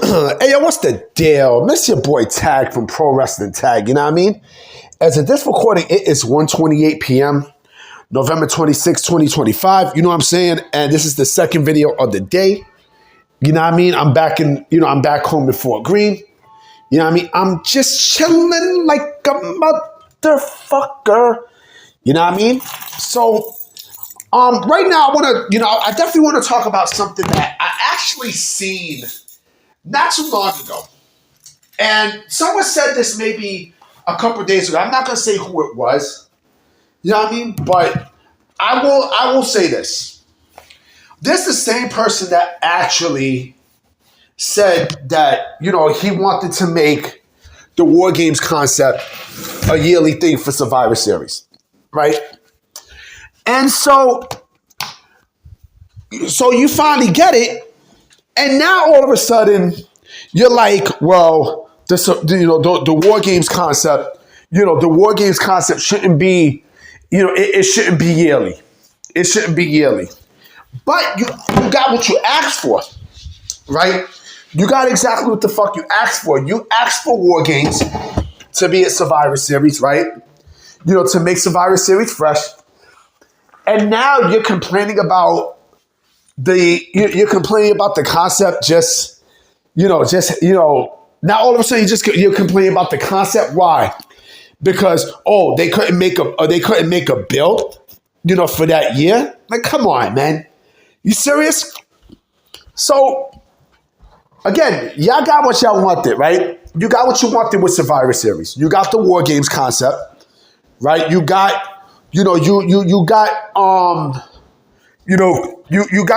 Hey, yo, what's the deal? Miss your boy Tag from Pro Wrestling Tag, you know what I mean? As of this recording, it is 1:28 p.m., November 26, 2025. You know what I'm saying? And this is the second video of the day. You know what I mean? I'm back home in Fort Greene. You know what I mean? I'm just chilling like a motherfucker. You know what I mean? So, right now I definitely want to talk about something that I actually seen not too long ago. And someone said this maybe a couple of days ago. I'm not going to say who it was. You know what I mean? But I will say this. This is the same person that actually said that, he wanted to make the WarGames concept a yearly thing for Survivor Series. Right? And so you finally get it. And now all of a sudden, you're like, well, the WarGames concept, the WarGames concept shouldn't be, it shouldn't be yearly. It shouldn't be yearly. But you got what you asked for, right? You got exactly what the fuck you asked for. You asked for WarGames to be at Survivor Series, right? To make Survivor Series fresh. And now you're complaining about you're complaining about the concept now all of a sudden you're complaining about the concept. Why? Because they couldn't make a build for that year. Like, come on, man, you serious? So again, y'all got what y'all wanted, right? You got what you wanted with Survivor Series. You got the WarGames concept, right? You got you got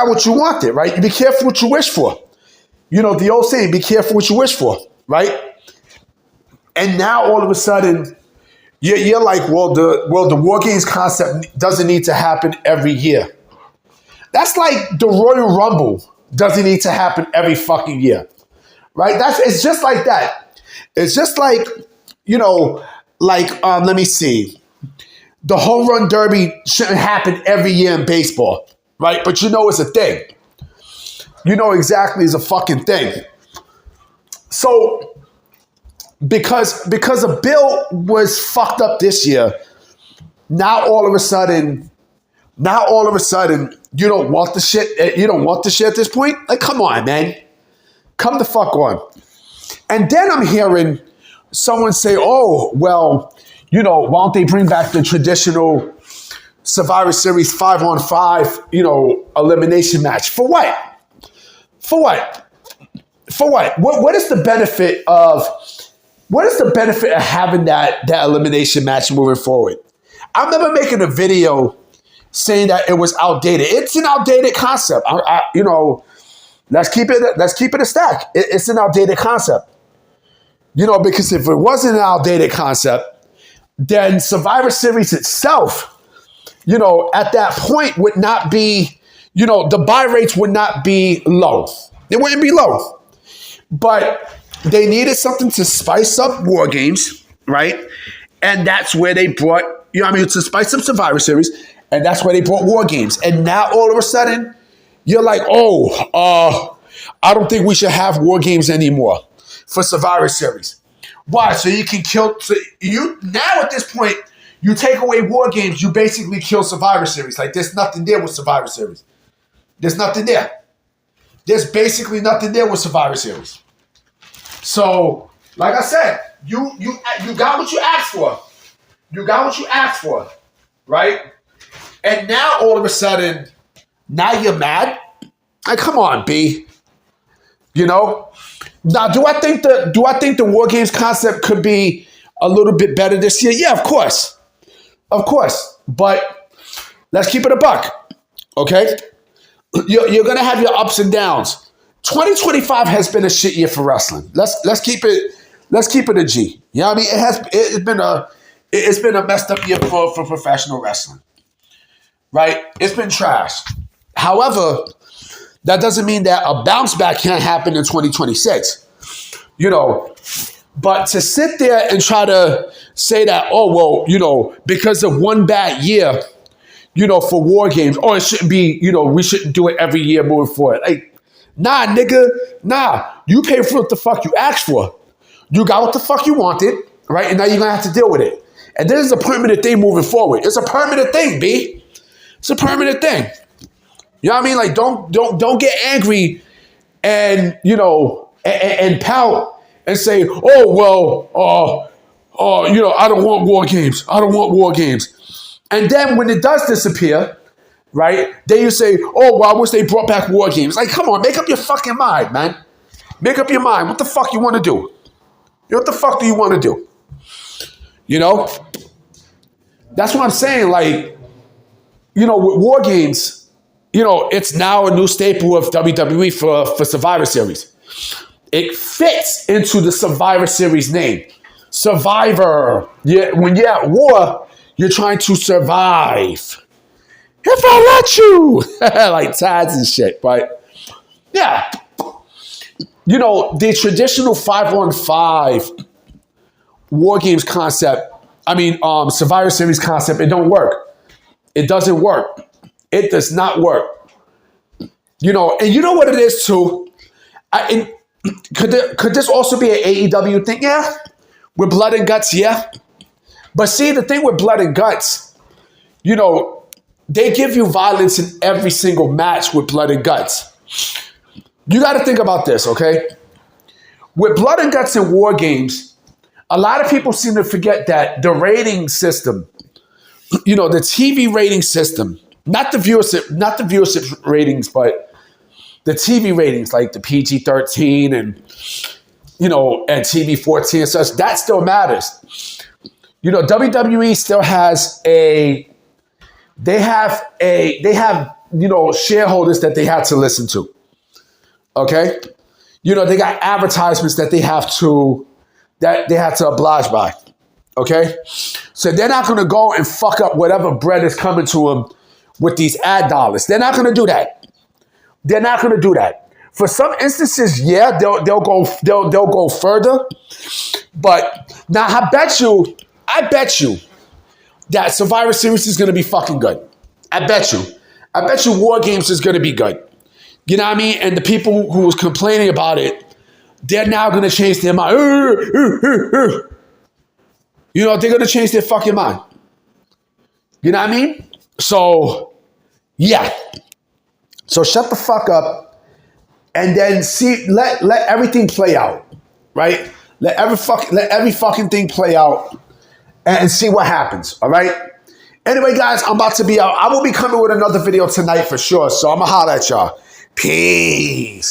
what you wanted, right? You be careful what you wish for. The old saying, be careful what you wish for, right? And now all of a sudden, you're like, well, the WarGames concept doesn't need to happen every year. That's like the Royal Rumble doesn't need to happen every fucking year, right? It's just like that. It's just like, let me see. The home run derby shouldn't happen every year in baseball, right? But it's a thing. Exactly it's a fucking thing. So because a bill was fucked up this year, now all of a sudden you don't want the shit. You don't want the shit at this point. Like, come on, man, come the fuck on. And then I'm hearing someone say, "Oh, well, why don't they bring back the traditional Survivor Series 5-on-5, elimination match? For what? For what? For what? What is the benefit of having that elimination match moving forward?" I remember making a video saying that it was outdated. It's an outdated concept. Let's keep it a stack. It's an outdated concept. Because if it wasn't an outdated concept, then Survivor Series itself, at that point would not be, the buy rates would not be low. It wouldn't be low. But they needed something to spice up WarGames, right? And that's where they brought, to spice up Survivor Series, and that's where they brought WarGames. And now all of a sudden, you're like, I don't think we should have WarGames anymore for Survivor Series. Why? So you can kill. So now at this point, you take away WarGames, you basically kill Survivor Series. Like, there's nothing there with Survivor Series. There's nothing there. There's basically nothing there with Survivor Series. So, like I said, you got what you asked for. You got what you asked for, right? And now all of a sudden, now you're mad. Like, come on, B. Now, do I think the WarGames concept could be a little bit better this year? Yeah, of course. But let's keep it a buck, okay? You're gonna have your ups and downs. 2025 has been a shit year for wrestling. Let's keep it a G. You know what I mean? It's been a messed up year for professional wrestling, right? It's been trash. However, that doesn't mean that a bounce back can't happen in 2026. But to sit there and try to say that, because of one bad year, for WarGames, it shouldn't be, we shouldn't do it every year moving forward. Like, Nah, nigga. Nah. You paid for what the fuck you asked for. You got what the fuck you wanted, right? And now you're going to have to deal with it. And this is a permanent thing moving forward. It's a permanent thing, B. It's a permanent thing. You know what I mean? Like, don't get angry and, you know, and pout and say, oh, well, you know, I don't want war games. I don't want war games. And then when it does disappear, right, then you say, oh, well, I wish they brought back war games. Like, come on, make up your fucking mind, man. Make up your mind. What the fuck you want to do? What the fuck do you want to do? You know? That's what I'm saying. Like, you know, with war games, you know, it's now a new staple of WWE for Survivor Series. It fits into the Survivor Series name. Survivor. Yeah, when you're at war, you're trying to survive. If I let you. Like tags and shit. But, yeah. You know, the traditional 5-on-5 war games concept, Survivor Series concept, it don't work. It doesn't work. It does not work. You know, and you know what it is too? Could this also be an AEW thing? Yeah. With blood and guts, yeah. But see, the thing with blood and guts, you know, they give you violence in every single match with blood and guts. You got to think about this, okay? With blood and guts and war games, a lot of people seem to forget that the rating system, you know, the TV rating system, not the viewership ratings, but the TV ratings, like the PG-13 and, you know, and TV-14 and such, that still matters. You know, WWE still has they have, you know, shareholders that they have to listen to. Okay? You know, they got advertisements that they have to oblige by. Okay? So they're not going to go and fuck up whatever bread is coming to them with these ad dollars. They're not going to do that. They're not going to do that. For some instances, yeah, they'll go further. But now I bet you that Survivor Series is going to be fucking good. I bet you War Games is going to be good. You know what I mean? And the people who was complaining about it, they're now going to change their mind. You know, they're going to change their fucking mind. You know what I mean? So, yeah. So shut the fuck up and then let everything play out, right? Let every fucking thing play out and see what happens, all right? Anyway, guys, I'm about to be out. I will be coming with another video tonight for sure, so I'm going to holler at y'all. Peace.